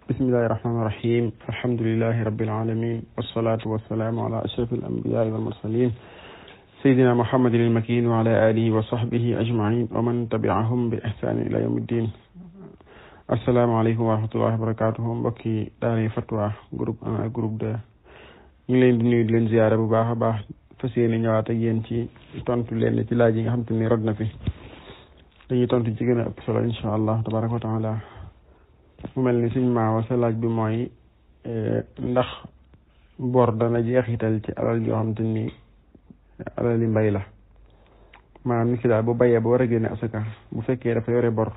bismillahi rahmaani rahim alhamdulilahi rabbil alamin wasalaatu wasalaamu ala ashrafil anbiyaai wal mursalin sayyidina muhammadin il makin wa ala alihi wa sahbihi ajmain wa man tabiahum bi ihsani ila yawmi ddin. asalaamaaleykum wa rahmatullahi wa barakatuhu. mbokki daara Fatwa groupe 1 ak groupe 2 ñu ngi leen di nuyu di leen ziyaara bu baax a baax fas yéene ñëwaat ak yéen ci tontu leen ci laaj yi nga xam te ni rod na fi dañuy tontu ci gën a ëpp solo incha allah tabaraka wa taala. mu mel ni suñ maawa sa laaj bi mooy ndax bor dana jeexital ci alal yoo xam te ni alali mbay la, maanaam nit ki daal bu bayee ba war a génne asaka bu fekkee dafa yore bor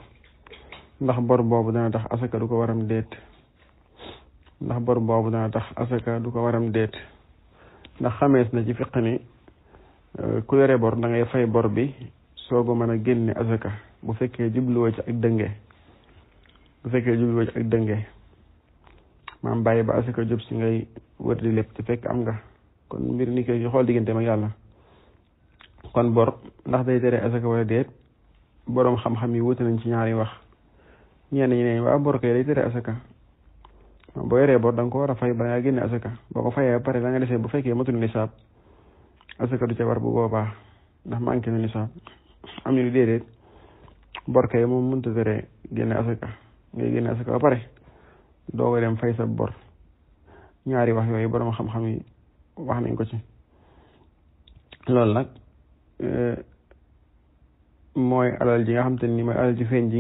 ndax bor boobu dana tax asaka du ko waram déet ndax bor boobu dana tax asaka du ko waram déet ndax xamees na ci fiq ni ku yore bor da ngay fay bor bi soogu mën a génne asaka bu fekkee jubluwoo ci ak dënge maam bàyyi ba asaka jub si ngay wër di lépp te fekk am nga kon mbir ni koy xool diggante mag yàlla. kon bor ndax day tere asaka wala déet boroom xam-xam yi wuute nañ ci ñaari wax. ñenn ñi ne waa bor kay day tere asaka, boo yoree bor da nga ko war a fay ba nga génne asaka, boo ko fayee ba pare da nga desee bu fekkee matul nisaab asaka du ca war bu boobaa ndax manqué na nisaab. am ñu déedéet bor kay moom mënut a tere génne asaka, ngay génne asaka ba pare doo ko dem fay sa bor. ñaari wax yooyu borom xam-xam yi wax nañ ko ci. loolu nag mooy alal ji nga xam te ni mooy alal ji feeñ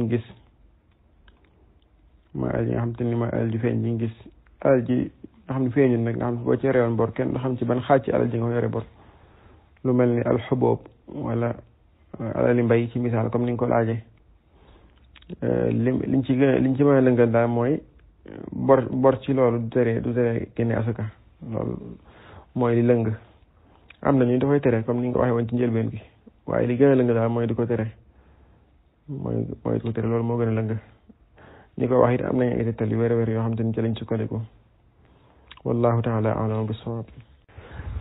ji gis alal ji nga xam ne feeñul nag nga xam boo ci rewoon bor kenn du xam ci ban xaaj ci alal ji nga yore bor. lu mel ni alxuboob wala alali mbay ci misaal comme ni nga ko laajee. liñ ci mën a lëngal daal mooy bor ci loolu du tere génne asaka, loolu mooy li lëng. am na ñu dafay tere comme ni nga ko waxee woon ci njëlbeen bi, waaye li gën a lëng daal mooy di ko tere loolu moo gën a lëng. ñi ko wax it am nañu ay tegtal yu wér yoo xam te ni ci lañ sukkandiku. wallahu taala a'lam bis-sawab.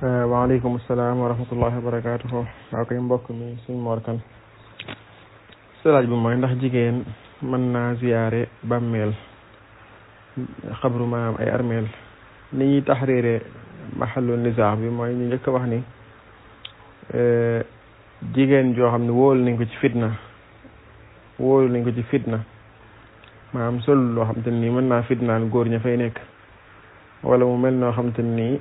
waaleykum salaam wa rahmatullahi wa barakatuhu. waaw koy mbokk mi suñ Mor Kan laaj bi mooy ndax jigéen mën naa ziyaare bàmmeel xabru maanaam ay armeel. ni ñuy taxriire maxallu nizaax bi mooy ñu njëkk a wax ni jigéen joo xam ne wóolu nañ ko ci fitna maanaam sol loo xam te nii mën naa fitnaal góor ña fay nekk, wala mu mel noo xam te nii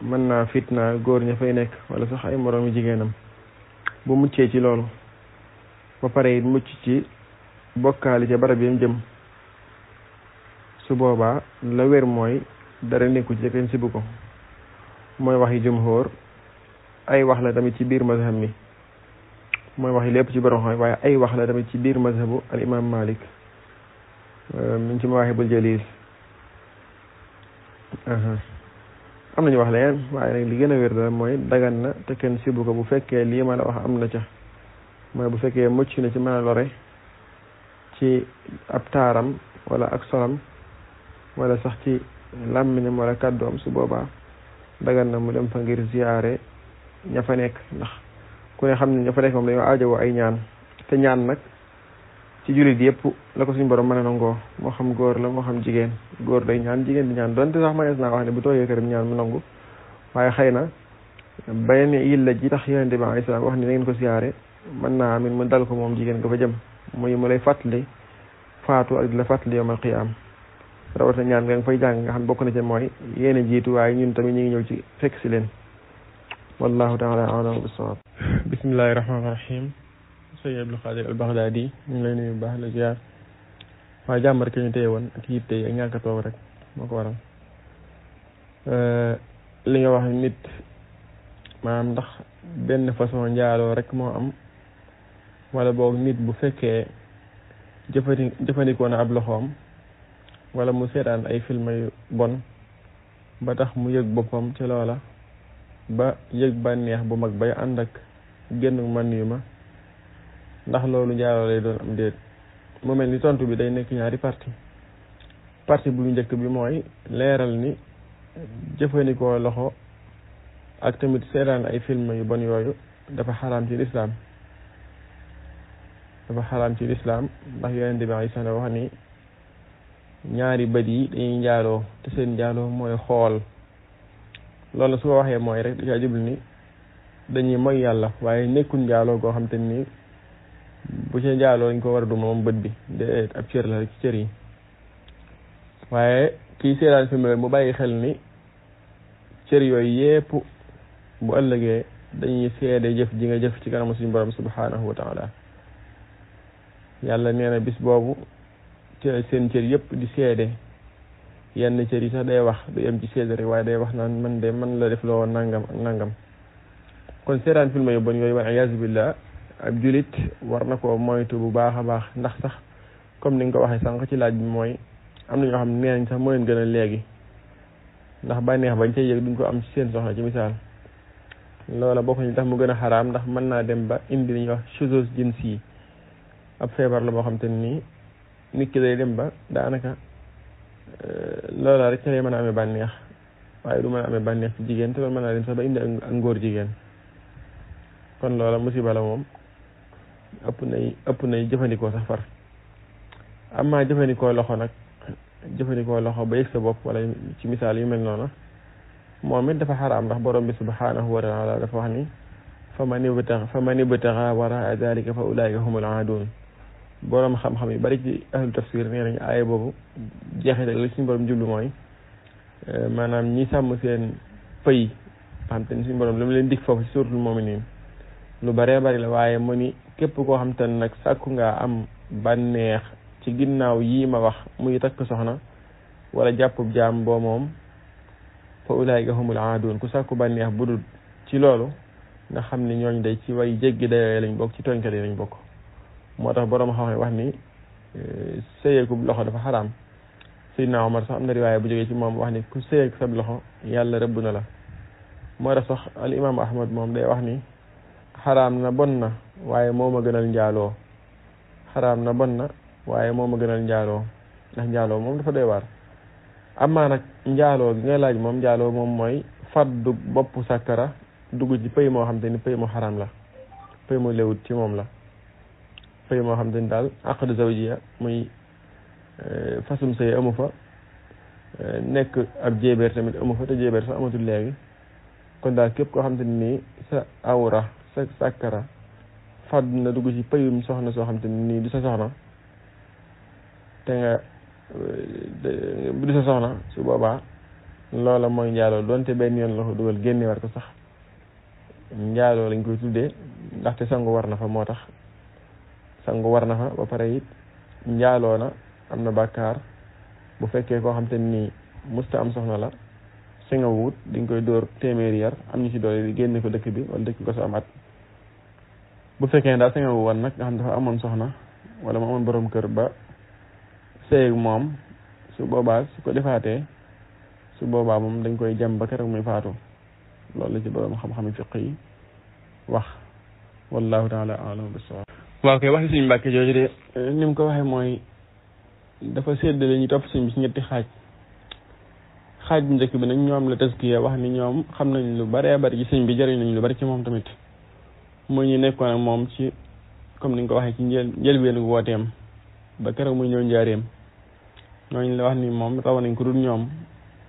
mën naa fitnaal góor ña fay nekk wala sax ay moroomi jigéenam, bu muccee ci loolu ba pare it mucc ci bokkaali ca barab yam jëm, su boobaa la wér mooy dara nekku ci kenn sibu ko. mooy waxi jumhur, ay wax la tamit ci biir mazhab mi, mooy waxi lépp ci borom xam waaye ay wax la tamit ci biir mazhabu al imam Malik min ci Mawaahibul Jalil. am nañu wax leen waaye nag li gën a wér daal mooy dagan na te kenn sibu ko bu fekkee lii ma la wax am na ca, mooy bu fekkee mucc na ci mën a lore ci ab taaram wala ak solam wala sax ci làmmiñam wala kàddoom, su boobaa dagan na mu dem fa ngir ziyaare ña fa nekk. ndax ku ne xam ne ña fa nekk moom dañoo aajowoo ay ñaan, te ñaan nag ci jullit yëpp la ko suñu borom mën a nangoo, moo xam góor la moo xam jigéen. góor day ñaan, jigéen di ñaan, donte sax manees naa wax ne bu toogee këram ñaan mu nangu, waaye xëy na benn yilla ji tax Yonent bi alayhi salaam wax ni na ngeen ko ziyaare mën naa amin mu dal ko moom jigéen nga fa jëm, muy mu lay fàttali faatu ak di la fàttali yawmal qiyaam. rawatina ñaan nga fay jàng nga xam bokk na ci mooy yéen a jiitu, waaye ñun tamit ñu ngi ñëw ci fekk si leen. wallahu taala a'lam bis-sawab. bismillahi rahmaani rahim. sëñ Abdul Xaadir al Baghdadi ñu ngi lay nuyu bu baax la ziar, waaye jàmbar ki ñu téye woon ak yitte yi ak ñàkk a toog rek moo ko waral. li nga wax nit maanaam ndax benn façon njaaloo rek moo am, wala boog nit bu fekkee jëfandikoo na ab loxoom wala mu seetaan ay film yu bon ba tax mu yëg boppam ci loola ba yëg bànneex bu mag bay ànd ak génn man yu ma, ndax loolu njaaloo lay doon am déet. mu mel ni tontu bi day nekk ñaari parti bu njëkk bi mooy leeral ni jëfandikoo loxo ak tamit seetaan ay film yu bon yooyu dafa xaraam ci lislaam ndax Yonent bi alayhi salaam wax ni ñaari bët yi dañuy njaaloo te seen njaaloo mooy xool. loolu su ko waxee mooy rek da caa jublu ni dañuy moy yàlla waaye nekkul njaaloo goo xam te ni bu ca njaaloo dañ ko war a duma moom bët bi de ab cër la rek ci cër yi. waaye kii seetaan film mu bàyyi xel ni cër yooyu yépp bu ëllëgee dañuy seede jëf ji nga jëf ci kanamu suñu borom subhanahu wa taala. yàlla nee na bis boobu seen cër yépp di seede, yenn cër yi sax day wax du yem ci seede rek waaye day wax naan man de man la def loo nangam ak nangam. kon seetaan film yu bon yooyu wal iyaazu billah ab julit war na koo moytu bu baax a baax, ndax sax comme ni nga ko waxee sànq ci laaj bi mooy am na ñoo xam ne nee nañ sax moo leen gën a léegi, ndax bànneex bañ cay yëg duñ ko am ci seen soxna ci misaal. loola bokk ñu tax mu gën a xaraam ndax mën naa dem ba indi li ñuy wax shuzuz jinsi yi, ab feebar la boo xam te nii nit ki day dem ba daanaka loola rek ca lay mën a amee bànneex waaye du mën a amee bànneex ci jigéen te loolu mën naa dem sax ba indi ak ngóor jigéen. kon loola musiba la moom ëpp nay jëfandikoo sax far. amaa jëfandikoo loxo nag, jëfandikoo loxo ba yëg sa bopp wala ci misaal yu mel noonu moom it dafa xaraam ndax borom bi subhanahu wa taala dafa wax ni fa man ibtaxa wara dalika fa ulaika humul aadun. borom xam-xam yi bari ci ahlu tafsir nee nañu aaya boobu jeexital li suñu borom jublu mooy maanaam ñi sàmm seen pëy xam te ni suñu borom lu mu leen dig foofu ci suuratul mu'minin lu baree bari la, waaye mu ni képp koo xam te ne nag sàkku ngaa am bànneex ci ginnaaw yii ma wax muy takk soxna wala jàppub jaam boo moom fa ulaayika humul aadun. ku sàkku bànneex budul ci loolu nga xam ni ñooñ day ci way jéggi dayoo lañ bokk, ci tooñkat yi lañ bokk. moo tax borom xam-xam wax ni sëyeekub loxo dafa xaraam. Seydina Omar sax am na riwaaya bu jógee ci moom wax ni ku sëyeek sab loxo yàlla rëbb na la. moo tax sax al imam Ahmad moom day wax ni xaraam na bon na waaye moo ma gënal njaaloo. xaraam na bon na waaye moo ma gënal njaaloo, ndax njaaloo moom dafa doy waar. amaa nag njaaloo gi nga laaj moom njaaloo moom mooy faddu boppu sàkkara dugg ci pëy moo xam te ni pëy mu xaraam la, pëy mu lewut ci moom la, pëy moo xam te ni daal aqd zawjiya muy fasum sëy amu fa, nekk ab jéebeer tamit amu fa te jéebeer sax amatul léegi. kon daal képp koo xam te ni sa awra sa sàkkara fadd na dugg ci pëyum soxna soo xam te ni du sa soxna te nga du sa soxna, su boobaa loola mooy njaaloo. donte benn yoon la ko dugal génne war ko sax njaaloo lañ koy tuddee, ndaxte sangu war na fa. moo tax sangu war na fa ba pare it njaaloo na, am na bàkkaar. bu fekkee koo xam te ni musta am soxna la si nga wut di nga koy dóor téeméeri yar, am ñu ci doole di génne ko dëkk bi wala dëkk ko sa am at. bu fekkee daal si nga woon nag nga xam dafa amoon soxna wala mu amoon borom kër ba sëy moom, su boobaa su ko defaatee su boobaa moom dañ koy jam ba keroog muy faatu. loolu la ci borom xam-xam fiq yi wax, wallahu taala a'lam bis-sawab. waaw kay waxi suñu Mbàkke jooju de ni mu ko waxee mooy dafa séddale ñu topp suñ bi ci ñetti xaaj. xaaj bu njëkk bi nag ñoom la taskiya wax ni ñoom xam nañ lu baree bari ci sëñ bi, jëriñ nañ lu bari ci moom tamit. muy ñu nekkoon ak moom ci comme ni nga ko waxee ci njëlbéenu wooteem ba keroog muy ñëw njaareem. ñooñu la wax ni moom raw nañ ko dul ñoom,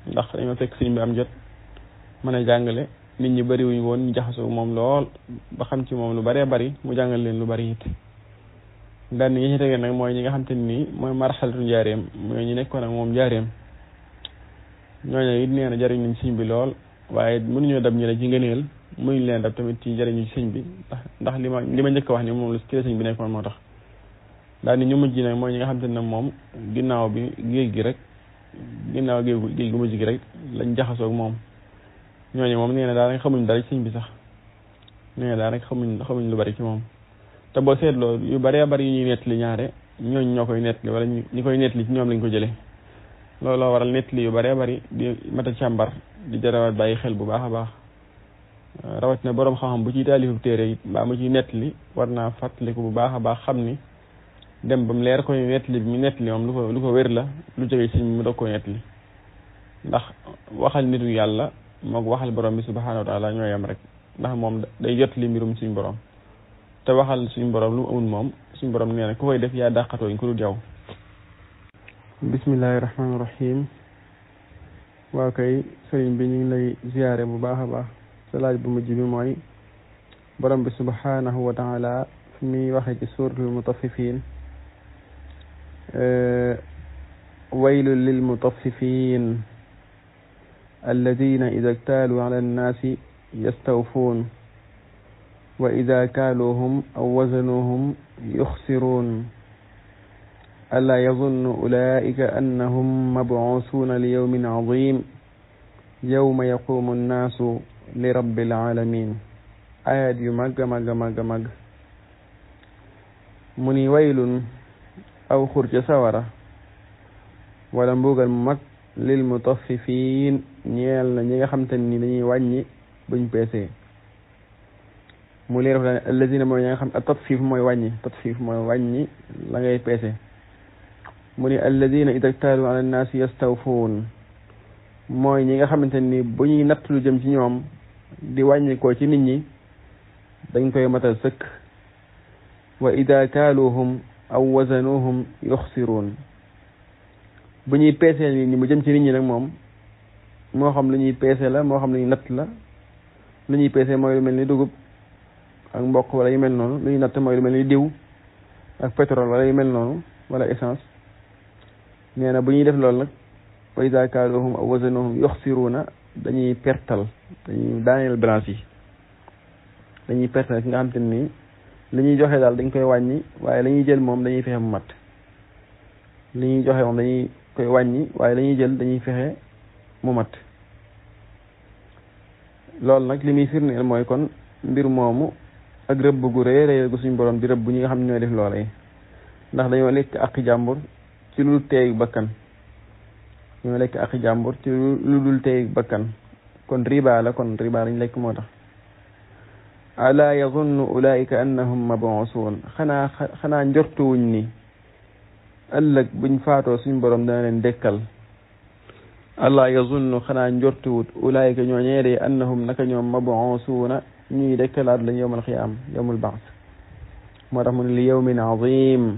ndax dañoo fekk sëñ bi am jot mën a jàngale. nit ñi bari wuñ woon ñu jaxasoo moom lool ba xam ci moom lu baree bari mu jàngal leen lu bari it. daan ñi ci tegee nag mooy ñi nga xam te ni mooy marxalatu njaareem, mooy ñu nekkoon ak moom njaareem. ñooñu it nee na jariñ nañ sëñ bi lool, waaye mënuñoo dab ñu ne ci ngëneel, mënuñ leen dab tamit ci jariñu ci sëñ bi ndax li ma njëkk a wax ni moom la ci la sëñ bi nekkoon moo tax. daal ni ñu mujj nag mooy ñi nga xam te ne moom ginnaaw bi géej gi rek ginnaaw géej gu mujj gi rek lañ jaxasoo ak moom. ñooñu moom nee na daanaka xamuñ dara ci sëñ bi sax, nee na daanaka xamuñ lu bari ci moom. te boo seetloo yu bëree bëri yu ñuy nettali ñaare ñooñ ñoo koy nettali wala ñi koy nettali ci ñoom lañ ko jëlee. looloo waral nettali yu bëree bëri di mat a càmbar di jarawaat bàyyi xel bu baax a baax. rawatina borom xam-xam bu ciy taalifu téere it mbaa mu ciy nettali war naa fàttaliku bu baax a baax xam ni dem ba mu leer ko nettali bi mu nettali moom lu ko wér la, lu jógee ci mu doog koo nettali. ndax waxal nitu yàlla moog waxal borom bi subhanahu wa taala ñooy am rek, ndax moom day jot li mbirum suñu borom. te waxal suñu borom lu mu amul moom suñu borom nee na ku koy def yaa dàqatoo ñu ko dul yow. bismillahi rahmaani rahim. waaw kay sëriñ bi ñu ngi lay ziyaare bu baax a baax. sa laaj bu mujj bi mooy borom bi subhanahu wa taala fi muy waxee ci suuratul mutaffifin waylun lil mutaffifin alladina ida ktaaluu ala annaasi yastawfuun wa ida kaaluuhum aw wazanuuhum yuxsiruun alaa yazunnu ulaa'ika annahum mab'uusuuna li yawmin 'aziim yawma yaquumu nnaasu li rabbil 'aalamiin. ayat yu màgg màgg màgg màgg mu ni waylun aw xur ca sawara wala mbugal mu mag lil mutaffifiin ñeel na ñi nga xam te ni dañuy wàññi buñ peesee. mu leer fa allazina mooy ñi nga xam tatfiif mooy wàññi la ngay peese. mu ni alladina ida ktaalu ala nnaasi yastawfuun mooy ñi nga xamante ni bu ñuy natt lu jëm ci ñoom di wàññi ko ci nit ñi dañ koy matal sëkk. wa ida kaaluuhum aw wazanuhum yuxsiruun bu ñuy peesee nit ñi mu jëm ci nit ñi nag moom moo xam lu ñuy peese la moo xam lu ñuy natt la. lu ñuy peese mooy lu mel ni dugub ak mboq wala yu mel noonu. lu ñuy natt mooy lu mel ni diw ak pétrole wala yu mel noonu wala essence. nee na bu ñuy def loolu nag wa iza kaaluhum aw wazanuhum yuxsiruuna dañuy pertal dañuy daaneel balance yi dañuy pertal ki nga xam te ni li ñuy joxe daal dañ koy wàññi waaye la ñuy jël moom dañuy fexe mu mat. li ñuy joxe moom dañuy koy wàññi waaye la ñuy jël dañuy fexe mu mat. loolu nag li muy firndeel mooy kon mbir moomu ak rëbb gu rëy rëy gu suñu borom di rëbb ñi nga xam ne ñooy def loola yi ndax dañoo lekk ak jàmbur ci lu dul teey bakkan. ñoo lekk ak jàmbur ci lu dul teey bakkan kon riba la kon riba lañ lekk moo tax. ala yazunnu ulaika annahum mab'uusuun xanaa njortuwuñ ni ëllëg buñ faatoo suñu borom dana leen dekkal. ala yazunnu xanaa njortuwut ulaika ñoo ñeedee annahum naka ñoom mab'uusuuna ñuy dekkalaat lañ yawmal qiyaam yawmul ba's. moo tax mu ne li yawmin 'aziim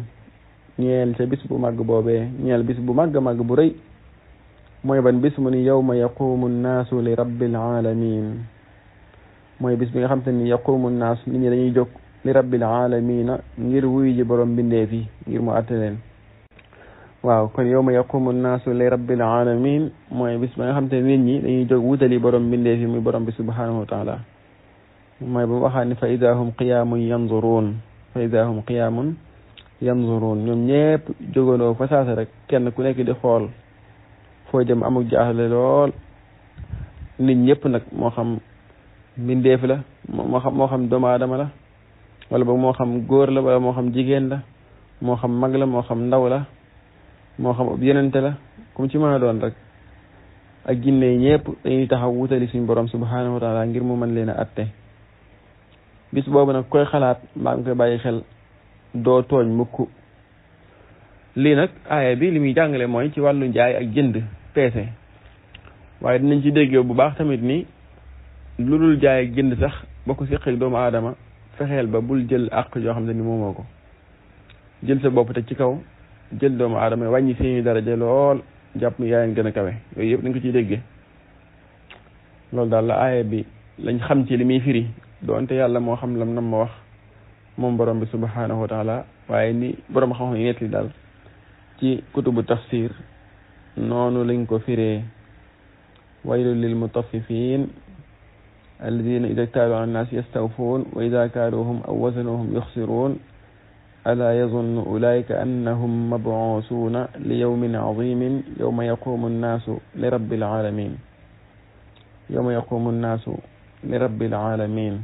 ñeel ca bis bu màgg boobee ñeel bis bu màgg màgg bu rëy mooy ban bis mu ni yawma yaqumu nnaasu li rabbil aalamiin. mooy bis bi nga xam te ni yaqumu nnaas nit ñi dañuy jóg li rabbil aalamiina ngir wuy ji borom bindeef yi ngir mu àtte leen. waaw kon yawma yaqumu nnaasu li rabbil aalamiin mooy bis bi nga xam te ni nit ñi dañuy jóg wutali borom bindeef yi muy borom bi subhaanahu wa taala. mooy bu waxaa ni fa idaa hum qiyaamun yanzuruun fa idaa hum qiyaamun yanzuruun ñoom ñëpp jógandoo fa saasa rek kenn ku nekk di xool foo jëm amul jaaxle lool. nit ñëpp nag moo xam mbindeef la moo xam doomu aadama la wala boog moo xam góor la wala moo xam jigéen la moo xam mag la moo xam ndaw la moo xam ab yenente la comme ci mën a doon rek ak jinne yi ñëpp dañuy taxaw wutali suñ borom subhanahu wa taala ngir mu mën leen a atte. bis boobu nag koy xalaat mbaa nga koy bàyyi xel doo tooñ mukk. lii nag aaya bi li muy jàngale mooy ci wàllu njaay ak jënd peese waaye dinañ ci déggee bu baax tamit ni lu dul jaay ak jënd sax boo ko séqee doomu aadama fexeel ba bul jël àq yoo xam ne ni moomoo ko. jël sa bopp teg ci kaw jël doomu aadama wàññi seeni daraja lool jàpp ni yaa leen gën a kawe yooyu yëpp dañ ko ciy déggee. loolu daal la aaya bi lañ xam ci li muy firi doonte yàlla moo xam lam nam ma wax moom borom bi subhanahu wa taala waaye ni borom xam-xam yi net li daal ci kutubu tafsir noonu lañ ko firee waylun lil mutaffifin alladina ida ktaaluu ala nnaasi yastawfuun wa ida kaaluuhum aw wazanuhum yuxsiruun alaa yazunnu ulaika annahum mab'uusuuna li yawmin 'aziimin yawma yaquumu nnaasu li rabbil aalamiin yawma yaquumu nnaasu li rabbil aalamiin.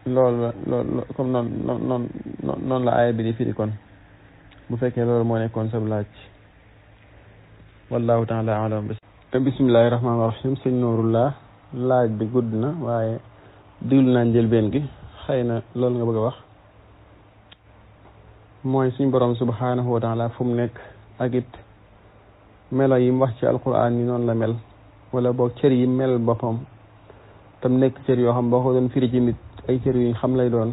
loolu comme noonu la aaya bi di firi kon bu fekkee loolu moo nekkoon sab laaj wallahu taala alam. bismillahi rahmaani rahim. sëñ Nuurullah laaj bi gudd na waaye diglu naa njëlbeen gi xëy na loolu nga bëgg a wax mooy suñ borom subhanahu wa taala fu mu nekk ak it melo yi mu wax ci alquran yi noonu la mel wala boog cër yi mel boppam tam nekk cër yoo xam boo ko doon firi ci nit ay cër yuñ xam lay doon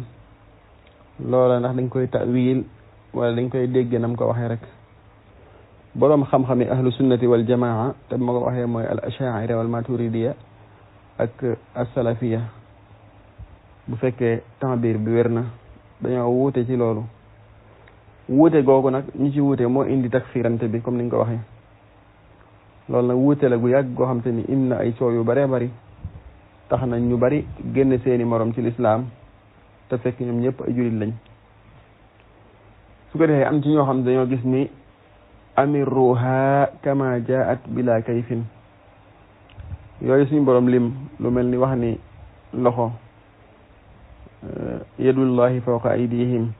loola ndax dañ koy ta'wil wala dañ koy dégg nam ko waxee rek. boroom xam-xami ahlu sunnati wal jamaa te ma ko waxee mooy al ashaira wal maturidiya ak as-salafiya bu fekkee ta'bir bi wér na dañoo wuute ci loolu. wuute googu nag ñi ci wuute moo indi takfirante bi comme ni nga ko waxee loolu nag wuute la gu yàgg goo xam te ni indi na ay coow yu bëree bëri tax na ñu bari génn seeni morom ci lislaam te fekk ñoom ñëpp ay julit lañ. su ko defee am ci ñoo xam dañoo gis ni amiruha kama jaat bila kayfin yooyu suñu borom lim lu mel ni wax ni loxo yadullahi fawqa aydihim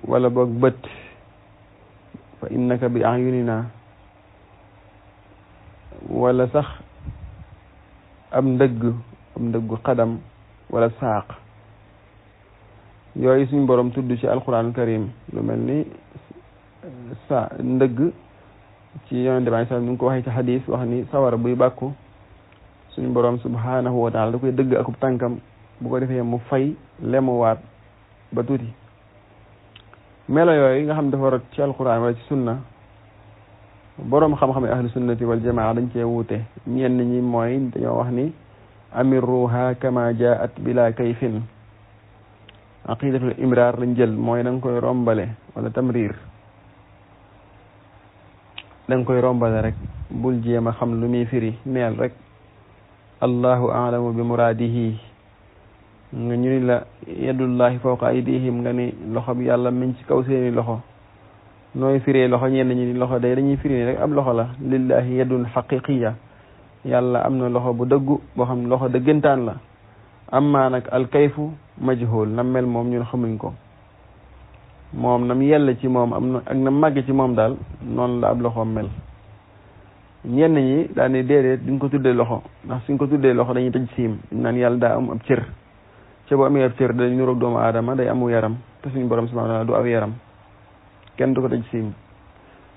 wala boog bët fa innaka bi ayunina wala sax am ndëggu xadam wala saaq yooyu suñ borom tudd ci alquran karim lu mel ni ndëgg ci yonente bi sallam ñu ngi ko waxee ci xadis wax ni sawar buy bàkku suñ borom subhanahu wa taala da koy dëgg akub tànkam bu ko defee mu fay lemuwaat ba tuuti melo yooyu nga xam dafa rot ci alquran wala ci sunna boroom xam-xam yi ahlu sunnati wal jamaa dañ cee wuute ñenn ñi mooy dañoo wax ni amiruha kama jaat bila kayfin aqidatul imrar lañ jël mooy da nga koy rombale wala tamrir da nga koy rombale rek bul jéem a xam lu muy firi neel rek allahu a'lamu bi muradihi nga ñu ni la yadullahi fawqa aydihim nga ni loxo bi yàlla miñ ci kaw seeni loxo nooy firee loxo ñenn ñi ni loxo day dañuy firi rek ab loxo la lillahi yadun haqiqiya yàlla am na loxo bu dëggu boo xam loxo dëggantaan la amma nag alkayfu majhul nam mel moom ñun xamuñ ko moom nam yell ci moom am na ak nam màgg ci moom daal noonu la ab loxoom mel ñenn ñi daal ni déedéet duñ ko tuddee loxo ndax suñ ko tuddee loxo dañuy tëj siim naan yàlla daa am ab cër ca bu amee ab cër day niroog doomu aadama day amu yaram te suñu borom subhanahu wa ta'ala du aw yaram kenn du ko tëj siim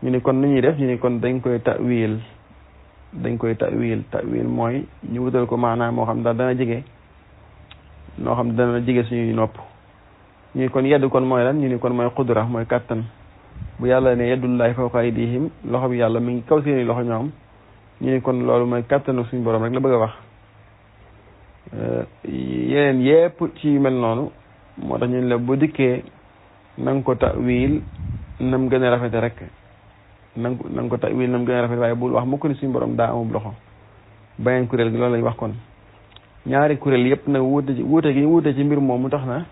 ñu ni kon nu ñuy def ñu ni kon dañ koy ta'wil ta'wil mooy ñu wutal ko maanaam moo xam daal dana jege noo xam dana jege suñuy nopp ñu ni kon yedd kon mooy lan ñu ni kon mooy qudra mooy kattan bu yàlla ne yadullahi fawqa aydihim loxo bi yàlla mi ngi kaw seeni loxo ñoom ñu ni kon loolu mooy kattanu suñu borom rek la bëgg a wax yeneen yépp ci mel noonu moo tax ñu ne la bu dikkee na nga ko ta'wil nam gën a rafete rek na nga ko ta'wil nam gën a rafete waaye bul wax mukk ni suñu borom daa amub loxo beneen kuréel gi loolu lañ wax kon ñaari kuréel yépp nag wuute gi wuute ci mbir moom mu tax na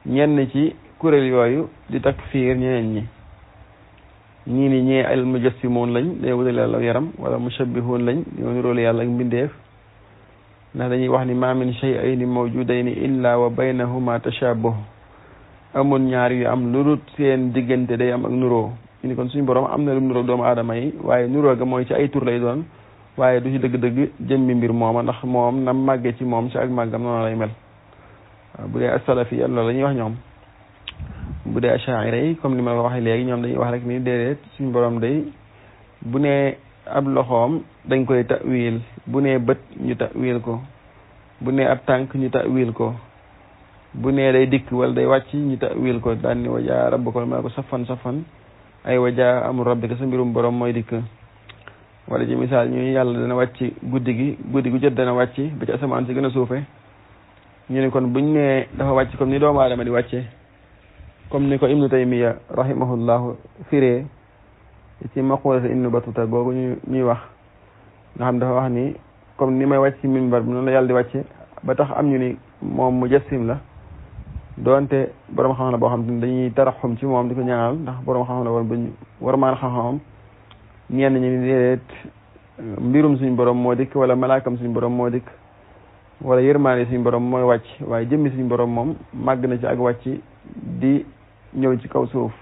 ñenn ci kuréel yooyu di takfiir ñeneen ñi ñii ni ñee al mujassimoon lañ day wutal yàlla yaram wala mushabbihoon lañ ñoo niroolu yàlla ak mbindeef ndax dañuy wax ni ma min shay'ayni mawjudayni illa wa baynahuma tashabuh amul ñaar yu am lu dul seen diggante day am ak nuroo ñu ni kon suñu borom am na lu nuroo doomu aadama yi waaye nuroo ga mooy ci ay tur lay doon waaye du ci dëgg-dëgg jëmmi mbir mooma ndax moom na màgge ci moom ci ak màggam noonu lay mel bu dee as-salafi loolu la ñuy wax ñoom bu dee ash'ari yi comme ni ma la waxee léegi ñoom dañuy wax rek ni déedéet suñu borom day bu nee ab loxoom dañ koy ta'wil bu nee bët ñu ta'wil ko bu nee ab tànk ñu ta'wil ko bu nee day dikk wala day wàcc ñu ta'wil ko daan ni wajaa rabbuka ma ko safan ay wajaa amul rabbika sa mbirum borom mooy dikk wala ci misaal ñu yàlla dana wàcc guddi gu jot dana wàcc ba ci asamaan si gën a suufe ñu ne kon buñ nee dafa wàcc comme ni doomu aadama di wàcce comme ni ko ibnu taymiya rahimahullahu firee ci maqulata ibnu batuta googu ñuy wax nga xam dafa wax ni comme ni may wàcc ci minbar bi noonu la yàlla di wàcce ba tax am ñu ni moom mujassim la doonte borom xam-xam la boo xam ne dañuy taraxum ci moom di ko ñaanal ndax borom xam-xam la woon bañ war maan xam-xamam ñenn ñi ni déedéet mbirum suñu borom moo dikk wala malaakam suñu borom moo dikk wala yërmaane suñu borom mooy wàcc waaye jëmmi suñu borom moom màgg na ci ak wàcc di ñëw ci kaw suuf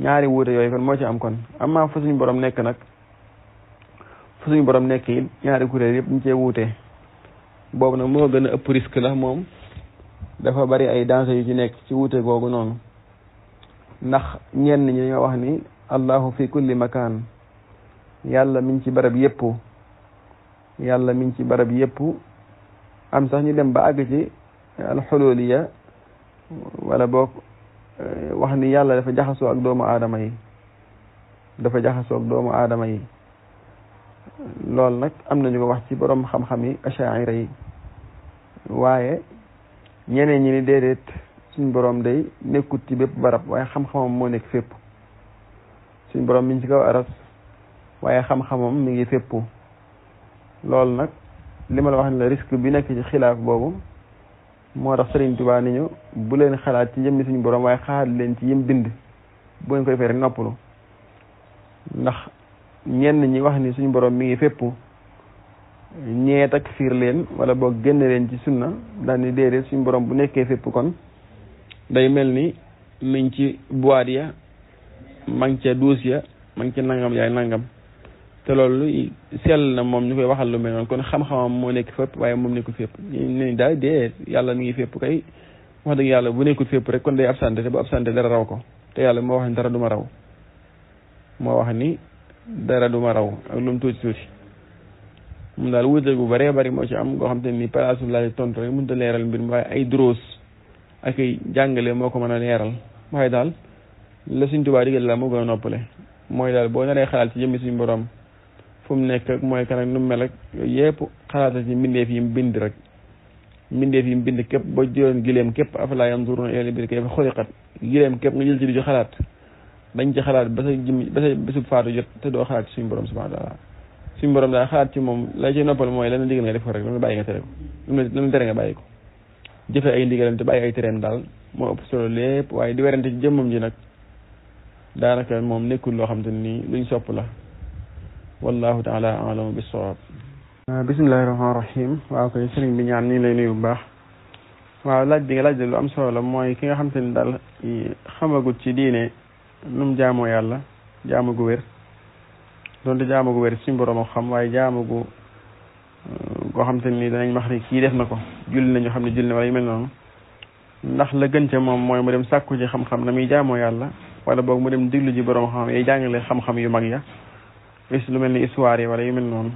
ñaari wuute yooyu kon moo ci am kon amma fa suñu borom nekk nag fa suñu borom nekk it ñaari kuréel yëpp ñu cee wuute boobu nag moo gën a ëpp risque la moom dafa bari ay danger yu ci nekk ci wuute googu noonu ndax ñenn ñi dañoo wax ni allahu fi kulli makaan yàlla mi ngi ci barab yëpp yàlla mi ngi ci barab yëpp am sax ñu dem ba àgg ci alxululiya wala boog wax ni yàlla dafa jaxasoo ak doomu aadama yi loolu nag am nañu ko wax ci borom xam-xam yi achaira yi waaye ñeneen ñi ni déedéet suñ borom day nekkut ci bépp barab waaye xam-xamam moo nekk fépp suñ borom mi ngi ci kaw aras waaye xam-xamam mi ngi fépp loolu nag li ma la wax ne la risque bi nekk ci xilaaf boobu moo tax Sëriñ Tuubaa ni ñu bu leen xalaat ci jëmmi suñu borom waaye xalaat leen ci yim bind bu ngeen koy fere noppalu ndax ñenn ñi wax ni suñu borom mi ngi fépp ñee takfiir leen wala boog génne leen ci sunna daal ni déedéet suñu borom bu nekkee fépp kon day mel ni mi ngi ci boîte ya ma ngi ca duus ya ma ngi ca nangam yaay nangam te loolu sell na moom ñu koy waxal lu mel noonu kon xam-xamam moo nekk fépp waaye moom nekkul fépp ñu daal déedéet yàlla mi ngi fépp kay wax dëgg yàlla bu nekkul fépp rek kon day absenté te bu absenté dara raw ko te yàlla moo wax ni dara du ma raw moo wax ni dara du ma raw ak lu mu tuuti tuuti moom daal wuute gu bëree bëri moo ci am goo xam te ni palaasu laaj tontu rek mënut a leeral mbir mi waaye ay duruus ak ay jàngale moo ko mën a leeral waaye daal la Sëriñ Tuubaa digal la moo gën a noppale mooy daal boo naree xalaat ci jëmmi suñu borom fu mu nekk ak mooy kan ak nu mu mel ak yooyu yëpp xalaata ci mbindeef yi mu bind rek mbindeef yi mu bind képp ba jëloon gileem képp afalaa yanzuruuna ilal ibili kayfa xuliqat gileem képp nga jël ci di xalaat dañ ci xalaat ba sa jëm ba sa bésub faatu jot te doo xalaat ci suñu borom subhaanahu wa taala suñu borom daal xalaat ci moom lay ci noppal mooy lan digal nga def ko rek lan la bàyyi nga tere ko lan la tere nga bàyyi ko jëfe ay ndigalam te bàyyi ay tereem daal moo ëpp solo lépp waaye di werante ci jëmmam ji nag daanaka moom nekkul loo xam te ni luñ sopp la wallahu taala alamu bis-sawaab. bismillahi rahmaani rahim waaw koy sëriñ bi ñaan ñu ngi lay nuyu bu baax waaw laaj bi nga laaj lu am solo la mooy ki nga xam te ni daal xamagut ci diine nu mu jaamoo yàlla jaamu gu wér donte jaamu gu wér suñu borom a xam waaye jaamu gu goo xam te ni danañ wax ni kii def na ko julli nañu xam ne julli na wala yu mel noonu ndax la gën ca moom mooy mu dem sàkku ci xam-xam na muy jaamoo yàlla wala boog mu dem diglu ji borom xam yay jàngale xam-xam yu mag ya lu mel ni histoire yi wala yu mel noonu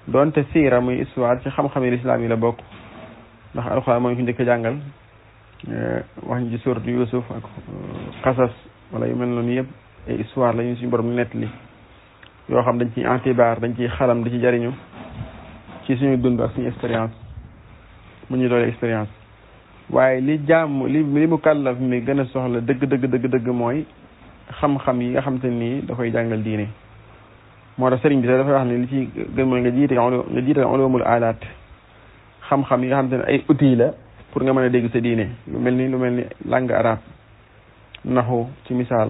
doonte siira muy histoire ci xam-xami lislaam yi la bokk ndax alxuraan moo ñu ko njëkk a jàngal wax ñu ci suuratu Yuusuf ak xasas wala yu mel noonu yëpp ay histoire la ñu suñu borom nettali yoo xam dañ ciy intibaar dañ ciy xalam di ci jariñu ci suñu dund ak suñu expérience mu ñu doole expérience waaye li mu kàllaf mi gën a soxla dëgg mooy xam-xam yi nga xam te nii da koy jàngal diine moo tax sëriñ bi dafay wax ne li ci gën mooy nga jiital ulumul alaat xam-xam yi nga xam te ne ay outils la pour nga mën a dégg sa diine lu mel ni langue arabe naxu ci misaal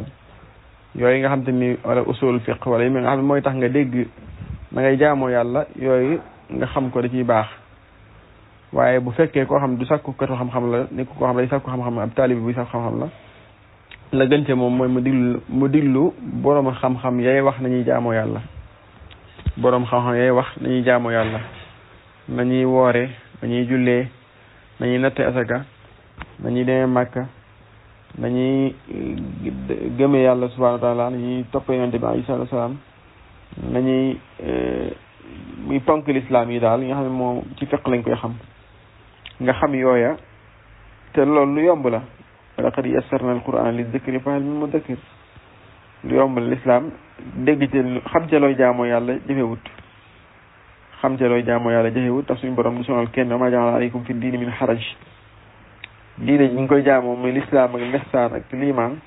yooyu nga xam te ni wala usul fiqh wala yu mel nga xam ne mooy tax nga dégg na ngay jaamoo yàlla yooyu nga xam ko da ciy baax waaye bu fekkee koo xam du sàkku katu xam-xam la nekk koo xam day sàkku xam-xam ab taalibi buy sàkku xam-xam la gën ca moom mooy mu diglu borom xam-xam yay wax nañuy jaamoo yàlla borom xam-xam yay wax nañuy jaamoo yàlla nañuy woore nañuy jullee nañuy natte asaka nañuy demee màkka nañuy gëmee yàlla subhanahu wa taala nañuy topp yonente bi alayhi salaatu wa salaam nañuy muy ponk lislaam yi daal yi nga xam ne moom ci fiq lañ koy xam nga xam yooya te loolu lu yomb la laqad yassarna al-Qur'ana li-dhikri fahal min mudakkir lu yomb la lislaam dégg ci xam ca looy jaamoo yàlla jëfewut tax suñu borom du sonal kenn wa ma ja'ala alaykum fi diini min haraj diine ñi ngi koy jaamoo muy lislaam ak lihsaan ak liimaan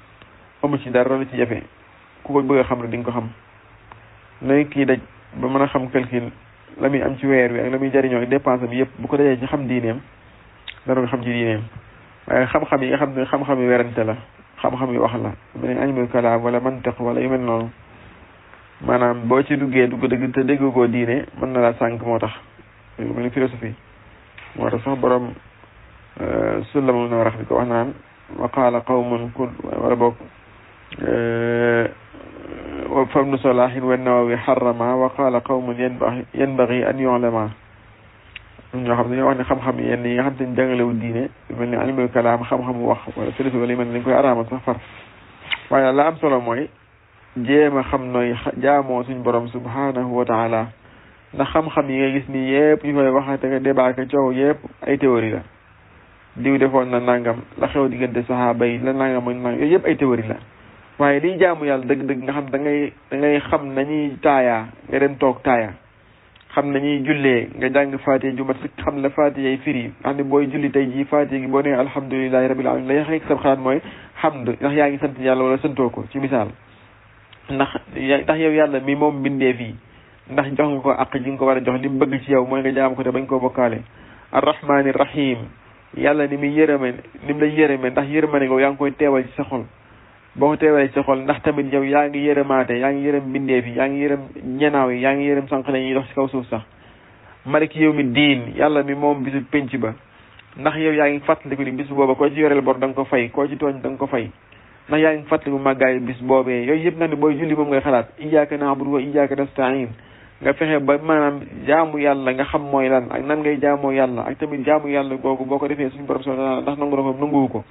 amu ci dara lu ci jafe ku ko bëgg a xam rek di nga ko xam nooy kii daj ba mën a xam calcul la muy am ci weer wi ak la muy jariñoo ak dépense bi yëpp bu ko dajee ci xam diineem dana ko xam ci diineem waaye xam-xam yi nga xam ne xam-xam yi werante la xam-xam yi wax la mel ni ilmul kalaam wala mantiq wala yu mel noonu maanaam boo ci duggee dugg dëgg te dégg koo diine mën na laa sànq moo tax lu mel ni philosophie moo tax sax borom Sulamul Nawarax bi ko wax naan wa qaala qawmun wala boog fabnu Salaahin wa Nawawi xarama wa qaala qawmun yanbaghi an yu'lama ñoo xam ne dañoo wax ne xam-xam yenn yi nga xam te ne jàngalewul diine lu mel ni ilmul kalaam xam-xamu wax wala philosophie wala yu mel ni dañ koy araamal sax far waaye la am solo mooy jéem a xam nooy jaamoo suñ borom subhanahu wa taala ndax xam-xam yi nga gis ni yëpp ñu koy waxate nga débat ka coow yëpp ay théorie la diw defoon na nangam la xew diggante saxaaba yi la nangam ak nangam yooyu yëpp ay théorie la waaye liy jaamu yàlla dëgg-dëgg nga xam da ngay xam nañuy taayaa nga dem toog taaya xam nañuy jullee nga jàng faatiha ju mat sëkk xam la faatiha yi firi nga xam ne booy julli tey jii faatiha gi boo nee alhamdulilahi rabbil alamin lay xeek sab xalaat mooy hamd ndax yaa ngi sant yàlla wala santoo ko ci misaal ndax yow yàlla mi moom bindee fii ndax jox nga ko àq ji nga ko war a jox li mu bëgg ci yow mooy nga jaam ko te bañ koo bokkaale arrahmani rahim yàlla ni muy yërëme ni mu lay yërëme ndax yërëmane ko yaa ngi koy teewal ci sa xol boo ko teewalee ci sa xol ndax tamit yow yaa ngi yërëmaate yaa ngi yërëm bindee fi yaa ngi yërëm ñenaaw yi yaa ngi yërëm sànq la ñuy dox ci kaw suuf sax maliki yow mi diin yàlla mi moom bisu penc ba ndax yow yaa ngi fàttaliku ni bis booba koo ci yoreel bor da nga ko fay koo ci tooñ da nga ko fay ndax yaa ngi fàttaliku màggaayu bis boobee yooyu yëpp nga ne booy julli moom ngay xalaat iyyaka na'budu wa iyyaka nasta'in nga fexe ba maanaam jaamu yàlla nga xam mooy lan ak nan ngay jaamoo yàlla ak tamit jaamu yàlla googu boo ko defee suñu borom subhanahu wa ta'ala ndax nangu na ko nanguwu ko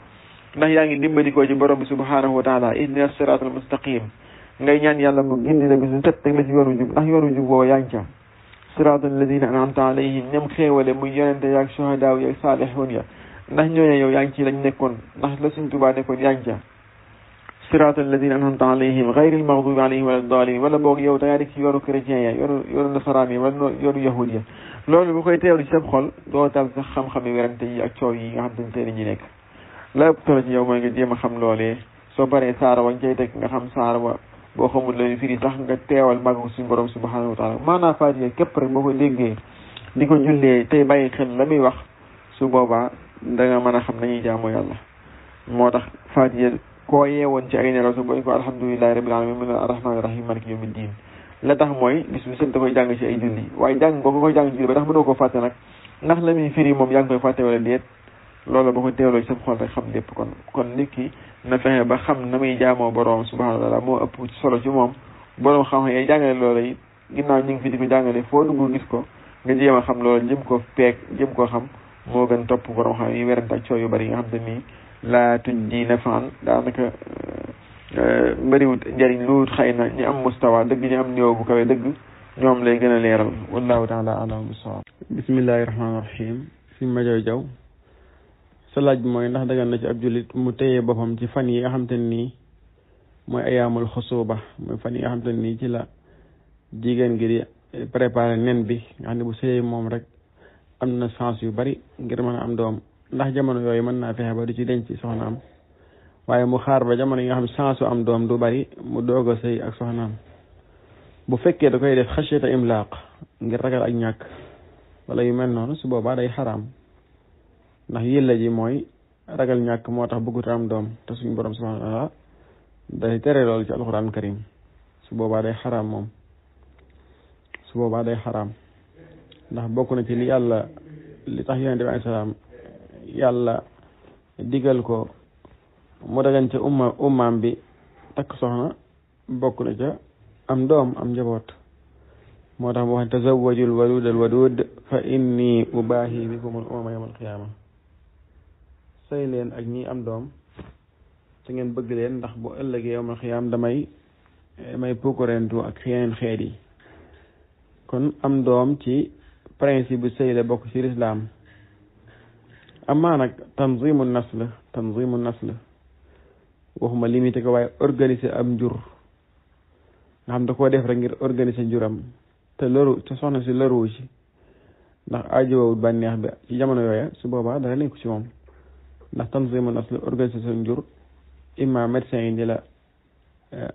ndax yaa ngi dimbali ko ci borom bi subhanahu wa ta'ala ihdina siratal mustaqim ngay ñaan yàlla mu gindi la bisu set teg la ci yoonu jub ndax yoonu jub boo yaa ngi ca siratal ladina an'amta alayhim ñoom xéewale muy yonente yaag shuhadaaw yaag saalihun ya ndax ñooñu yow yaa ngi ci lañ nekkoon ndax la suñ Tuubaa nekkoon yaa ngi ca siratal ladina an'amta alayhim ghayril maghdubi alayhim wala daalin wala boog yow da ngaa nekk ci yoonu chrétien ya yoonu nasaraan yi wala yoonu yahud ya loolu bu koy teewlu ci sa xol doo tal sax xam-xam yi werante yi ak coow yi nga xam te ne ñi nekk la ëpp solo ci yow mooy nga jéem a xam loolee soo paree saara wañ cay teg nga xam saara wa boo xamul lañu firi sax nga teewal màggu suñu borom subhanahu wa taala maanaam Faatiha képp rek boo ko déggee di ko jullee tey bàyyi xel la muy wax su boobaa da nga mën a xam nañuy jaamu yàlla moo tax Faatiha koo yeewoon ci ay nelaw su booy ko alhamdulillahi rabbil alamin min arrahmanir rahim maliki yawmid din la tax mooy bis bu set da koy jàng ci ay julli waaye jàng boo ko koy jàng julli ba tax mënoo koo fàtte nag ndax la muy firi moom yaa ngi koy fàtte wala déet loolu boo ko teewloo ci sa xol rek xam lépp kon nit ki na fexe ba xam na muy jaamoo borom subhanahu wa taala moo ëpp solo ci moom borom xam-xam yay jàngale loola it ginnaaw ñu ngi fi di ko jàngale foo dugg gis ko nga jéem a xam loolu jëm ko peeg jëm koo xam moo gën topp borom xam yi werante ak coow yu bari yi nga xam te nii laa tuñ di nafaan daanaka bëriwut njëriñ lu xëy na ñi am mustawa dëgg ñi am niveau bu kawe dëgg ñoom lay gën a leeral wallahu taala alam bisawab bismillahi rahmaani rahim suñ ma jaw sa laaj bi mooy ndax dagan na ci ab jullit mu téye boppam ci fan yi nga xam te nii mooy ayaamul xusuba mooy fan yi nga xam te nii ci la jigéen gi di préparé nen bi nga xam ne bu sëyee moom rek am na chance yu bari ngir mën a am doom ndax jamono yooyu mën naa fexe ba du ci denc soxnaam waaye mu xaar ba jamono yi nga xam ne chance am doom du bari mu doog a sëy ak soxnaam bu fekkee da koy def xasiyata imlaaq ngir ragal ak ñàkk wala yu mel noonu su boobaa day xaraam ndax yëlla ji mooy ragal ñàkk moo tax bëggut am doom te suñu borom subhanahu wa taala day tere loolu ci alquran karim su boobaa day xaraam moom su boobaa day xaraam ndax bokk na ci li yàlla li tax yonent bi alayhi salaam yàlla digal ko mu dagan ca ummaam bi takk soxna bokk na ca am doom am njaboot moo tax mu wax tazawwajul waludal wadud fa inni ubaahi bikumul umama yawmal qiyaama sëy leen ak ñi am doom te ngeen bëgg leen ndax bu ëllëgee yawmal qiyaam damay puukarentu ak yeneen xeet yi kon am doom ci principe bu sëy la bokk ci lislaam amaa nag tanzimu nasl waxuma limité ko waaye organiser am njur nga xam da koo def rek ngir organiser njuram te soxna si loru ci ndax aajowawut bànneex bi ci jamono yooya su boobaa dara nekku ci moom ndax tanzimu nasl organisation njur imma médecin yi di la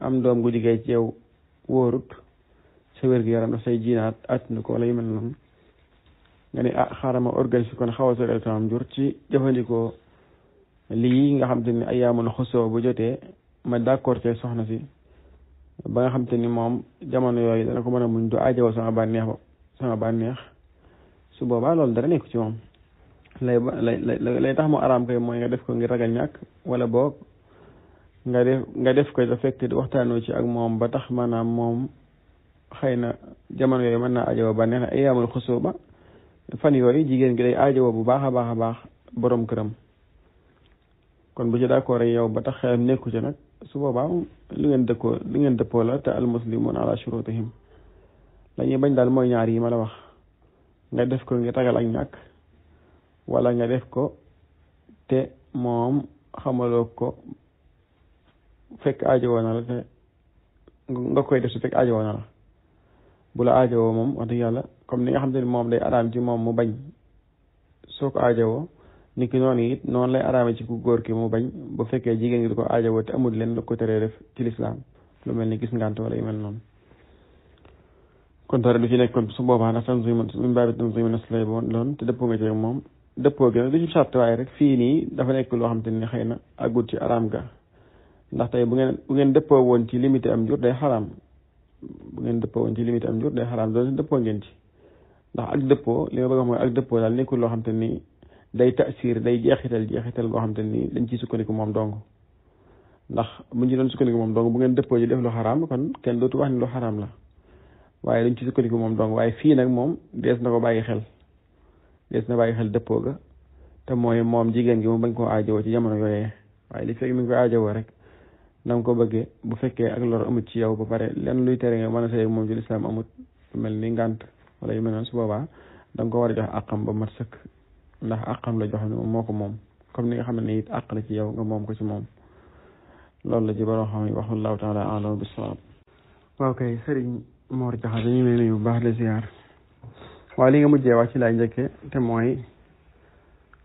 am doom gu liggéey ci yow wóorut sa wér-gu-yaram daf say jiinaat attuna ko wala yu mel noonu nga ne xaaral ma organiser kon xaw a sorel tamam njur ci jëfandikoo lii nga xam te ni ay yaamul xusoo bu jotee ma d'accord ci soxna si ba nga xam te ni moom jamono yooyu dana ko mën a muñ du aajowoo sama bànneex su boobaa loolu dara nekk ci moom lay tax mu araam koy mooy nga def ko ngir ragal ñàkk wala boog nga def ko da fekk waxtaanoo ci ak moom ba tax maanaam moom xëy na jamono yooyu mën naa aajowoo bànneex ay yaamul xusoo ba fan yooyu jigéen gi day aajowoo bu baax a baax borom këram kon bu ci d'accord yow ba tax xelam nekku ci nag su boobaa lu ngeen dëppoo la te al muslimun ala shurutihim la ñuy bañ daal mooy ñaar yi ma la wax nga def ko ngir ragal ak ñàkk wala nga def ko te moom xamaloo ko fekk aajowoo na la te nga koy def su fekk aajowoo na la bu la aajowoo moom wax dëgg yàlla comme ni nga xam te ne moom day araam ci moom mu bañ soo ko aajowoo ni ki noonu it noonu lay araame ci ku góor ki mu bañ bu fekkee jigéen gi du ko aajowoo te amul leen lu ko teree def ci lislaam lu mel ni gis ngant wala yu mel noonu kon dara du ci nekk kon su boobaa ndax min baabi tanziim nas lay doon te dëppoo nga ci moom dëppoo gi nag du ci sart waaye rek fii nii dafa nekk loo xam te ni xëy na àggut ci araam ga ndax tey bu ngeen dëppoo woon ci limité am jur day xaraam bu ngeen dëppoo woon ci limité am jur day xaraam doon dëppoo ngeen ci ndax ak dëppoo li ma bëgg a wax mooy ak dëppoo daal nekkul loo xam te ni day tasir day jeexital boo xam te ni dañ ciy sukkandiku moom dong ndax buñ ci doon sukkandiku moom dong bu ngeen dëppoo ji def lu xaraam kon kenn dootu wax ni lu xaraam la waaye dañ ci sukkandiku moom dong waaye fii nag moom dees na ko bàyyi xel dëppoo ga te mooy moom jigéen gi moom bañ koo aajowoo ci jamono yooyee waaye li fekk mi ngi koy aajowoo rek na nga ko bëggee bu fekkee ak lor amut ci yow ba pare lenn luy tere nga mën a sëy moom ci lislaam amut mel ni ngànt wala yu mel noonu su boobaa da nga ko war a jox àqam ba mat sëkk ndax àqam la jox ne moom moo ko moom comme ni nga xam ne it àq la ci yow nga moom ko ci moom loolu la ci borom xam ne wallahu taala a'lam bis-sawaab. waaw kay Sëriñ Mor Jaxate ñu ngi lay nuyu bu baax de ziar waaye li nga mujjee wax ci laay njëkkee te mooy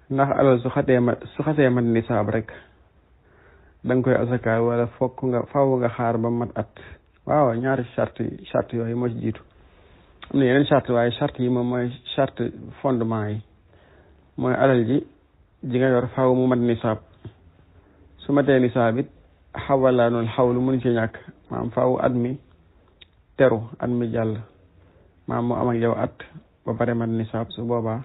ndax alal su xasee mat nisaab rek da nga koy asaka wala fokk nga faaw nga xaar ba mat at waaw ñaari charte yooyu moo ci jiitu am na yeneen charte waaye charte yi moom mooy charte fondement yi mooy alal ji nga yor faaw mu mat nisaab su matee nisaab it xawalaanul xawlu mënu ci ñàkk maam faaw at mi teru at mi jàll maam mu am ak yow at ba pare mat nisaab su boobaa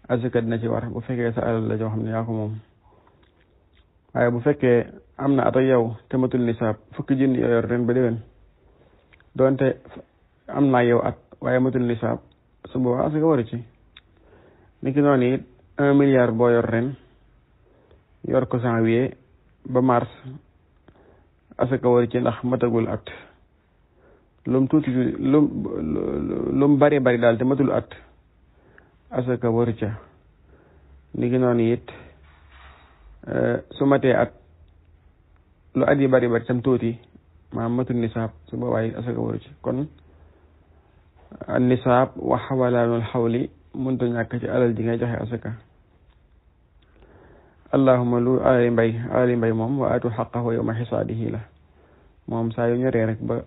asaka dina ci war bu fekkee sa alal la joo xam ne yaa ko moom waaye bu fekkee am na at ak yow te matul nisaab fukki junni yoo yor ren ba déwén doonte am naa yow at waaye matul nisaab su boobaa asaka waru ci ni ki noonu it 1 milliard boo yor ren yor ko janvier ba mars asaka waru ci ndax matagul at lum tuuti lum bari daal te matul at asaka waru ca ni ki noonu it su matee at lu at yi bari tam tuuti maanaam matul nisaab su boobaa it asaka waru ci kon an nisaab wa xawalaanul xawli mënta ñàkk ci alal ji ngay joxe asaka allahuma lu alali mbay moom wa atu xaqahu yawma xisaadihi la moom saa yu ñoree rek ba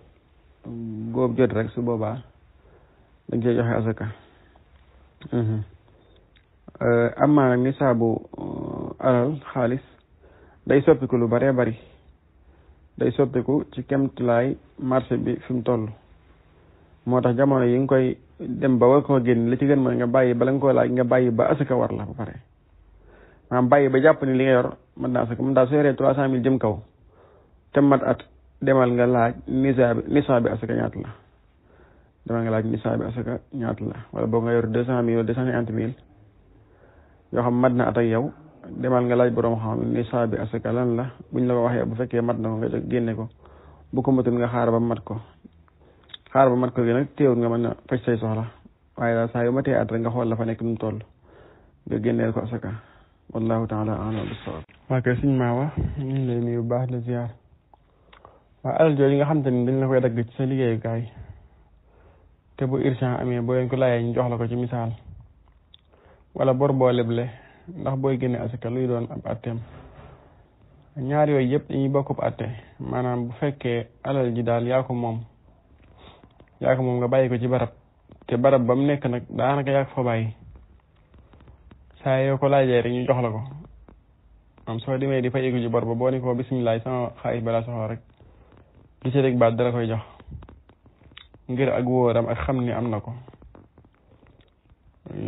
góob jot rek su boobaa dañ cey joxe asaka amma nag nisaabu alal xaalis day soppiku lu baree bari day soppiku ci kemtulaay marché bi fi mu toll moo tax jamono yi nga koy dem ba war koo génn li ci gën mooy nga bàyyi bala nga koo laaj nga bàyyi ba asaka war la ba pare maanaam bàyyi ba jàpp ni li nga yor mën na asaka mën daal soo yoree 300,000 jëm kaw te mat at demal nga laaj nisaab bi asaka ñaata la demal nga laaj nisaab bi asaka ñaata la wala boo nga yor 200,000 wala 250,000 yoo xam mat na at ak yow demal nga laaj borom xam nisaab bi asaka lan la buñ la ko waxee bu fekkee mat na ko nga jóg génne ko bu ko matul nga xaar ba mat ko gi nag teewul nga mën a faj say soxla waaye daal saa yu matee at rek nga xool la fa nekk nu mu toll nga génneel ko asaka wallahu taala a'lam bis-sawaab. waa kay suñu maawa ñu ngi lay nuyu bu baax de ziar waaw alal jooju nga xam te ni dañ la koy dagg ci sa liggéeyukaay te bu urgent amee boo leen ko laajee ñu jox la ko ci misaal wala bor boo leble ndax booy génne asaka luy doon ab atteem ñaar yooyu yëpp dañuy bokkub atte maanaam bu fekkee alal ji daal yaa ko moom nga bàyyi ko ci barab te barab ba mu nekk nag daanaka yaa ko fa bàyyi saa yoo ko laajee rek ñu jox la ko am soo demee di fay ko ci bor ba boo ne ko bisimilah sama xaalis balaa soxla rek li ci rek baat dara koy jox ngir ak wóoram ak xam ni am na ko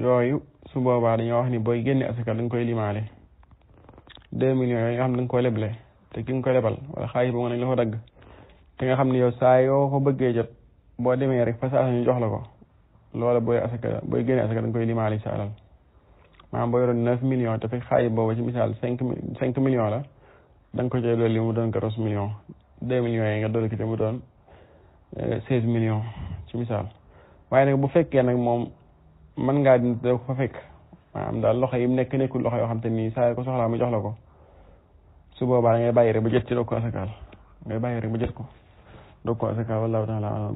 yooyu su boobaa dañoo wax ni booy génne asaka da nga koy limaale 2 millions yooyu nga xam ne da nga ko leble te ki nga ko lebal wala xaalis boobu nañ la ko dagg te nga xam ne yow saa yoo ko bëggee jot boo demee rek fa saa ñu jox la ko loola booy génne asaka da nga koy limaale sa alal maanaam boo yoroon 9 millions te fekk xaalis boobu ci misaal 5 millions la da nga ko cay dolli mu doon 14 millions 2 millions yi nga dolli ko te mu doon 16 millions ci misaal waaye nag bu fekkee nag moom mën ngaa dindi doo ko fa fekk maanaam daal loxo yi mu nekk nekkul loxo yoo xam te nii saa ko soxlaa mu jox la ko su boobaa da ngay bàyyi rek ba jot ci doog ko asakaal ngay bàyyi rek ba jot ko doog ko asakaal wallahu taala alam.